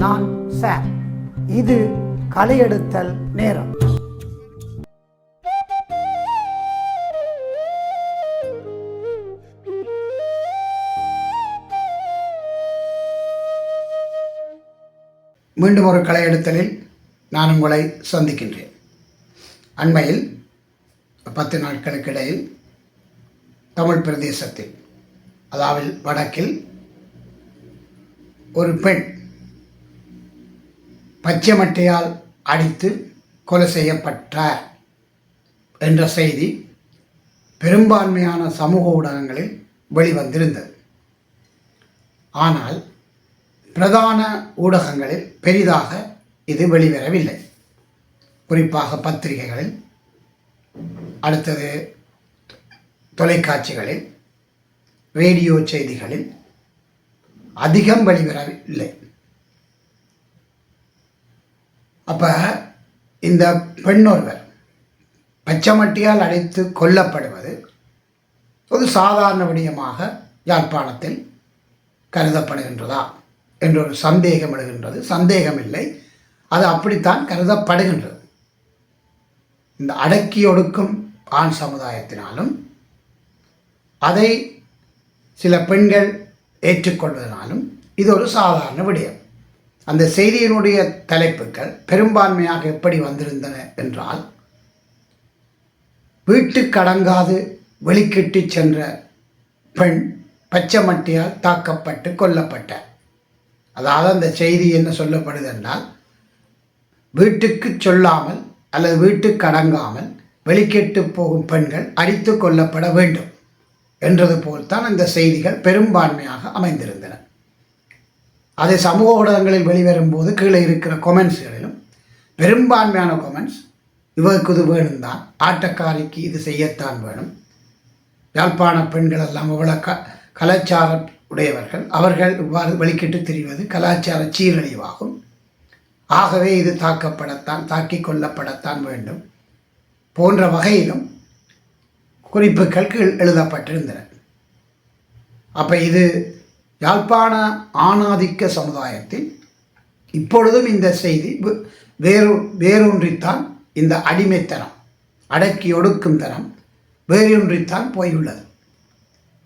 நான் சாம். இது கலையெடுத்தல் நேரம். மீண்டும் ஒரு கலையெடுத்தலில் நான் உங்களை சந்திக்கின்றேன். அண்மையில் 10 நாட்களுக்கு இடையில் தமிழ் பிரதேசத்தில், அதாவது வடக்கில், ஒரு பெண் பச்சை மட்டையால் அடித்து கொலை செய்யப்பட்டார் என்ற செய்தி பெரும்பான்மையான சமூக ஊடகங்களில் வெளிவந்திருந்தது. ஆனால் பிரதான ஊடகங்களில் பெரிதாக இது வெளிவரவில்லை. குறிப்பாக பத்திரிகைகளில், அடுத்தது தொலைக்காட்சிகளில், ரேடியோ செய்திகளில் அதிகம் வெளிவரவில்லை. அப்போ இந்த பெண்ணொருவர் பச்சைமட்டியால் அடித்து கொல்லப்படுவது ஒரு சாதாரண விடயமாக யாழ்ப்பாணத்தில் கருதப்படுகின்றதா என்ற ஒரு சந்தேகம் எழுகின்றது. சந்தேகமில்லை, அது அப்படித்தான் கருதப்படுகின்றது. இந்த அடக்கி ஒடுக்கும் ஆண் சமுதாயத்தினாலும் அதை சில பெண்கள் ஏற்றுக்கொள்வதனாலும் இது ஒரு சாதாரண விடயம். அந்த செய்தியினுடைய தலைப்புகள் பெரும்பான்மையாக எப்படி வந்திருந்தன என்றால், வீட்டுக்கு அடங்காது வெளிக்கிட்டு சென்ற பெண் பச்சை மட்டியால் தாக்கப்பட்டு கொல்லப்பட்டார். அதாவது அந்த செய்தி என்ன சொல்லப்படுது என்றால், வீட்டுக்கு சொல்லாமல் அல்லது வீட்டுக்கு அடங்காமல் வெளிக்கிட்டு போகும் பெண்கள் அடித்து கொல்லப்பட வேண்டும் என்றது போல்தான் இந்த செய்திகள் பெரும்பான்மையாக அமைந்திருந்தன. அதை சமூக ஊடகங்களில் வெளிவரும்போது கீழே இருக்கிற கொமெண்ட்ஸ்களிலும் பெரும்பான்மையான கொமெண்ட்ஸ் இவருக்கு இது வேணும் தான், ஆட்டக்காரிக்கு இது செய்யத்தான் வேணும், யாழ்ப்பாண பெண்கள் எல்லாம் இவ்வளோ கலாச்சார உடையவர்கள், அவர்கள் இவ்வாறு வெளிக்கிட்டு தெரிவது கலாச்சார சீரழிவாகும், ஆகவே இது தாக்கி கொள்ளப்படத்தான் வேண்டும் போன்ற வகையிலும் குறிப்புகள் எழுதப்பட்டிருந்தன. அப்போ இது யாழ்ப்பாண ஆணாதிக்க சமுதாயத்தில் இப்பொழுதும் இந்த செய்தி வேரூன்றித்தான், இந்த அடிமைத்தனம், அடக்கி ஒடுக்கும் தனம் வேரூன்றித்தான் போயுள்ளது.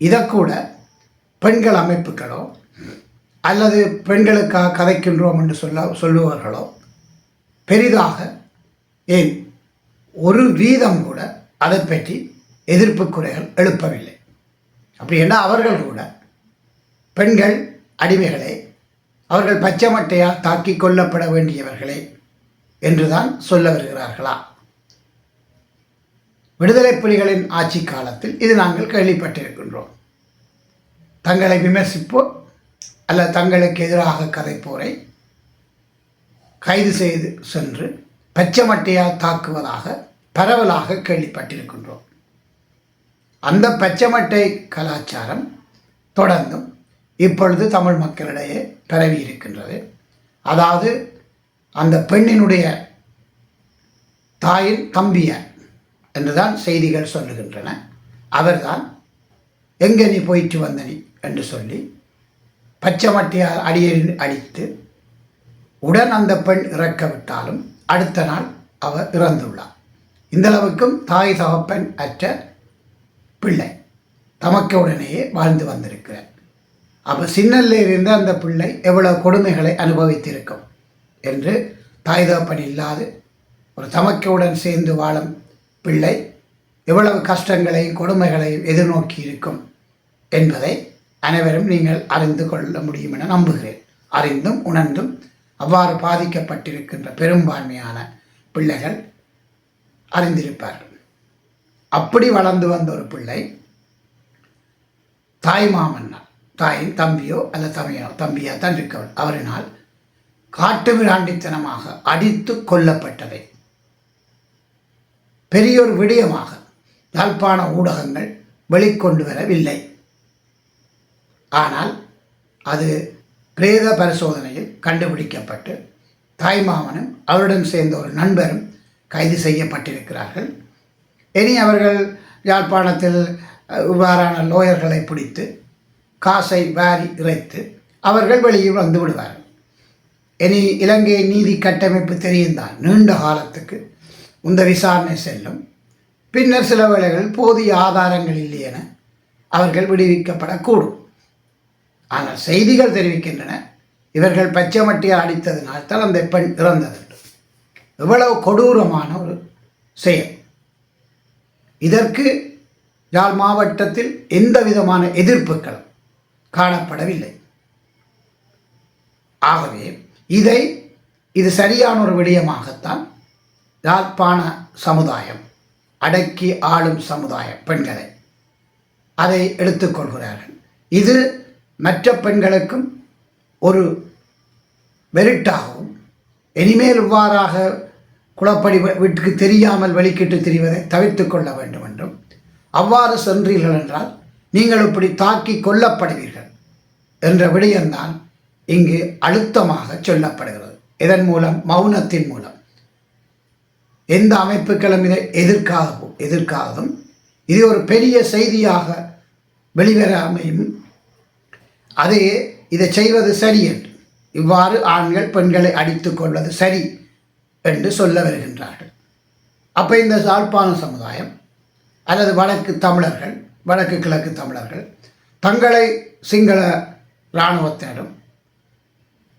இதற்கூட பெண்கள் அமைப்புகளோ அல்லது பெண்களுக்காக கதைக்கின்றோம் என்று சொல்லுவார்களோ பெரிதாக ஏன் ஒரு வீதம் கூட அதை பற்றி எதிர்ப்பு குறைகள் எழுப்பவில்லை. அப்படி என்ன அவர்கள் கூட பெண்கள் அடிமைகளே, அவர்கள் பச்சை மட்டையால் தாக்கி கொல்லப்பட வேண்டியவர்களே என்றுதான் சொல்ல வருகிறார்களா? விடுதலை புலிகளின் ஆட்சி காலத்தில் இது நாங்கள் கேள்விப்பட்டிருக்கின்றோம். தங்களை விமர்சிப்போர் அல்லது தங்களுக்கு எதிராக கதைப்போரை கைது செய்து சென்று பச்சை மட்டையால் தாக்குவதாக பரவலாக கேள்விப்பட்டிருக்கின்றோம். அந்த பச்சை மட்டை கலாச்சாரம் தொடர்ந்தும் இப்பொழுது தமிழ் மக்களிடையே பரவி இருக்கின்றது. அதாவது அந்த பெண்ணினுடைய தாயின் தம்பியார் என்றுதான் செய்திகள் சொல்லுகின்றன. அவர்தான் எங்கே நீ போயிட்டு வந்த நீ என்று சொல்லி பச்சை மட்டையால் அடித்து உடன் அந்த பெண் இறக்கவிட்டாலும் அடுத்த நாள் அவர் இறந்துள்ளார். இந்தளவுக்கும் தாய் தகப்பன் அற்ற பிள்ளை தமக்கு உடனேயே வாழ்ந்து வந்திருக்கிறார். அப்போ சின்னல்ல இருந்த அந்த பிள்ளை எவ்வளவு கொடுமைகளை அனுபவித்திருக்கும் என்று தாய் தகப்பன் இல்லாது ஒரு தமக்கையுடன் சேர்ந்து வாழும் பிள்ளை எவ்வளவு கஷ்டங்களையும் கொடுமைகளையும் எதிர்நோக்கி இருக்கும் என்பதை அனைவரும் நீங்கள் அறிந்து கொள்ள முடியும் என நம்புகிறேன். அறிந்தும் உணர்ந்தும் அவ்வாறு பாதிக்கப்பட்டிருக்கின்ற பெரும்பான்மையான பிள்ளைகள் அறிந்திருப்பார்கள். அப்படி வளர்ந்து வந்த ஒரு பிள்ளை தாய் மாமன்னார், தாயின் தம்பியோ அல்லது தம்பியோ தான் இருக்கவர், அவரினால் காட்டு மிராண்டித்தனமாக அடித்து கொல்லப்பட்டதை பெரியோர் விடயமாக யாழ்ப்பாண ஊடகங்கள் வெளிக்கொண்டு வரவில்லை. ஆனால் அது பிரேத பரிசோதனையில் கண்டுபிடிக்கப்பட்டு தாய்மாமனும் அவருடன் சேர்ந்த ஒரு நண்பரும் கைது செய்யப்பட்டிருக்கிறார்கள். இனி அவர்கள் யாழ்ப்பாணத்தில் இவ்வாறான லோயர்களை பிடித்து காசை வாரி இறைத்து அவர்கள் வெளியே வந்து விடுவார்கள். இனி இலங்கை நீதி கட்டமைப்பு தெரியும்தான், நீண்ட காலத்துக்கு இந்த விசாரணை செல்லும். பின்னர் சில வேளைகள் போதிய ஆதாரங்கள் இல்லை என அவர்கள் விடுவிக்கப்படக்கூடும். ஆனால் செய்திகள் தெரிவிக்கின்றன, இவர்கள் பச்சை மட்டியால் அடித்ததினால் தான் அந்த பெண் இறந்தது. எவ்வளவு கொடூரமான ஒரு செயல்! இதற்கு யாழ் மாவட்டத்தில் எந்த விதமான எதிர்ப்புகளும் காணப்படவில்லை. ஆகவே இது சரியான ஒரு விடயமாகத்தான் யாழ்ப்பாண சமுதாயம், அடக்கி ஆளும் சமுதாயம் பெண்களை அதை எடுத்துக்கொள்கிறார்கள். இது மற்ற பெண்களுக்கும் ஒரு வெறிட்டாகவும், இனிமேல் இவ்வாறாக குளப்படி வீட்டுக்கு தெரியாமல் வெளிக்கிட்டு திரிவதை தவிர்த்து கொள்ள வேண்டும் என்றும், அவ்வாறு சென்றீர்கள் என்றால் நீங்கள் இப்படி தாக்கி கொல்லப்படுவீர்கள் என்ற விடயம்தான் இங்கு அழுத்தமாக சொல்லப்படுகிறது. இதன் மூலம், மௌனத்தின் மூலம் எந்த அமைப்புகளும் இதை எதிர்க்காததும் இது ஒரு பெரிய செய்தியாக வெளிவராமையும், இதை செய்வது சரி என்று, இவ்வாறு ஆண்கள் பெண்களை அடித்துக் கொள்வது சரி என்று சொல்ல வருகின்றார்கள். அப்போ இந்த யாழ்ப்பாண சமுதாயம் அல்லது வடக்கு கிழக்கு தமிழர்கள் தங்களை சிங்கள இராணுவத்தினரும்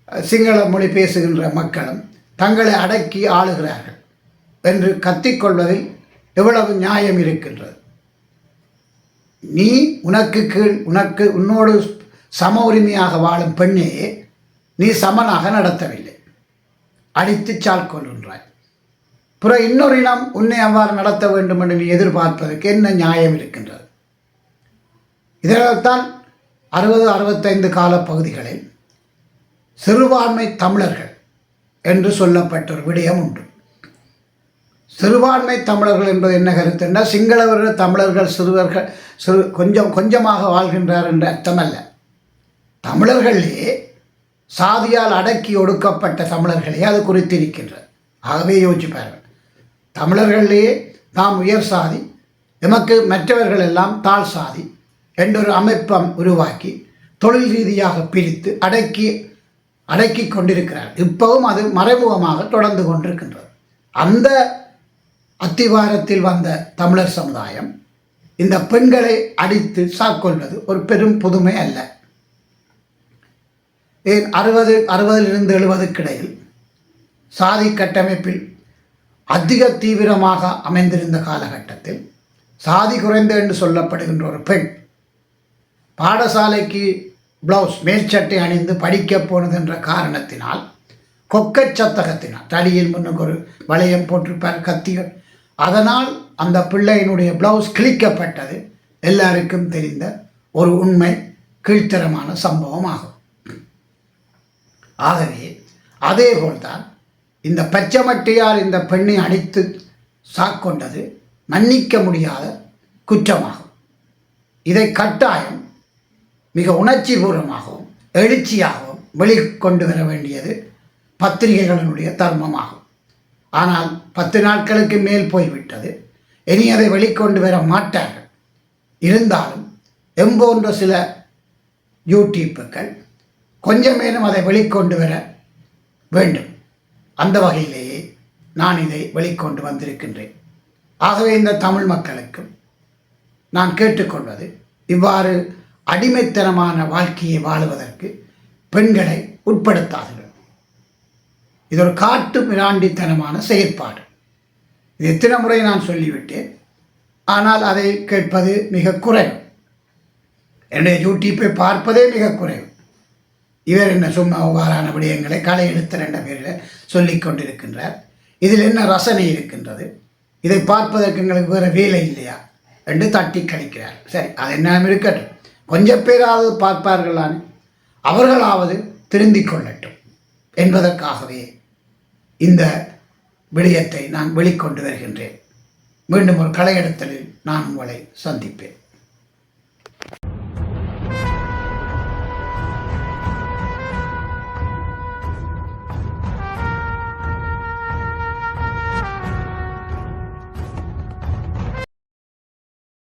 சிங்கள மொழி பேசுகின்ற மக்களும் தங்களை அடக்கி ஆளுகிறார்கள் என்று கத்திக்கொள்வதில் எவ்வளவு நியாயம் இருக்கின்றது? நீ உன்னோடு சம உரிமையாக வாழும் பெண்ணையே நீ சமனாக நடத்தவில்லை, அடித்து சால் கொள்கின்றாய். பிறகு இன்னொரு இனம் உன்னை அவ்வாறு நடத்த வேண்டும் என்று நீ எதிர்பார்ப்பதற்கு என்ன நியாயம் இருக்கின்றது? இதனால்தான் 60-65 கால பகுதிகளில் சிறுபான்மை தமிழர்கள் என்று சொல்லப்பட்ட ஒரு விடயம் உண்டு. சிறுபான்மை தமிழர்கள் என்பது என்ன கருத்து என்றால், சிங்களவர்கள் தமிழர்கள் கொஞ்சமாக வாழ்கின்றார் என்ற அர்த்தமல்ல. தமிழர்களே சாதியால் அடக்கி ஒடுக்கப்பட்ட தமிழர்களே அது குறித்திருக்கின்றது. ஆகவே யோசிப்பார்கள், தமிழர்களே தாம் உயர் சாதி, எமக்கு மற்றவர்கள் எல்லாம் தாழ் சாதி என்றொரு அமைப்பை உருவாக்கி தொழில் ரீதியாக பிரித்து அடக்கி கொண்டிருக்கிறார். இப்பவும் அது மறைமுகமாக தொடர்ந்து கொண்டிருக்கின்றது. அந்த அத்திவாரத்தில் வந்த தமிழர் சமுதாயம் இந்த பெண்களை அடித்து சாக்கொள்வது ஒரு பெரும் புதுமை அல்ல. 60-70 இடையில் சாதி கட்டமைப்பில் அதிக தீவிரமாக அமைந்திருந்த காலகட்டத்தில் சாதி குறைந்த என்று சொல்லப்படுகின்ற ஒரு பெண் பாடசாலைக்கு பிளவுஸ் மேற்சட்டை அணிந்து படிக்கப் போனது என்ற காரணத்தினால், கொக்கச் சத்தகத்தினால், தலையில் முன்னுக்கு ஒரு வளையம் போட்டிருப்பார், கத்திகள், அதனால் அந்த பிள்ளையினுடைய பிளவுஸ் கிழிக்கப்பட்டது எல்லாருக்கும் தெரிந்த ஒரு உண்மை, கீழ்த்தரமான சம்பவம் ஆகும். ஆகவே அதேபோல்தான் இந்த பச்சைமட்டையால் இந்த பெண்ணை அடித்து சாக்கொண்டது மன்னிக்க முடியாத குற்றமாகும். இதை கட்டாயம் மிக உணர்ச்சிபூர்வமாகவும் எழுச்சியாகவும் வெளிக்கொண்டு வர வேண்டியது பத்திரிகைகளினுடைய தர்மமாகும். ஆனால் 10 நாட்களுக்கு மேல் போய்விட்டது, இனி அதை வெளிக்கொண்டு வர மாட்டார்கள். இருந்தாலும் எம்போன்ற சில யூடியூப்புகள் கொஞ்சமேனும் அதை வெளிக்கொண்டு வர வேண்டும். அந்த வகையிலேயே நான் இதை வெளிக்கொண்டு வந்திருக்கின்றேன். ஆகவே இந்த தமிழ் மக்களுக்கும் நான் கேட்டுக்கொள்வது, இவ்வாறு அடிமைத்தனமான வாழ்க்கையை வாழுவதற்கு பெண்களை உட்படுத்தாதீர்கள். இது ஒரு காட்டு மிராண்டித்தனமான செயற்பாடு. இது எத்தனை முறை நான் சொல்லிவிட்டேன், ஆனால் அதை கேட்பது மிக குறைவு. என்னுடைய யூடியூப்பை பார்ப்பதே மிக குறைவு. இவர் என்ன சும்மா அவ்வாறான விடயங்களை களை எடுத்தல் என்ற பேரில் சொல்லிக் கொண்டிருக்கின்றார். இதில் என்ன ரசனை இருக்கின்றது? இதை பார்ப்பதற்கு எங்களுக்கு வேறு வேலை இல்லையா என்று தட்டி கழிக்கிறார். சரி, அது என்ன இருக்கட்டும், கொஞ்சம் பேராவது பார்ப்பார்களானே, அவர்களாவது திருந்திக் கொள்ளட்டும் என்பதற்காகவே இந்த விடயத்தை நான் வெளிக்கொண்டு வருகின்றேன். மீண்டும் ஒரு கலையெடுத்தலில் நான் உங்களை சந்திப்பேன்.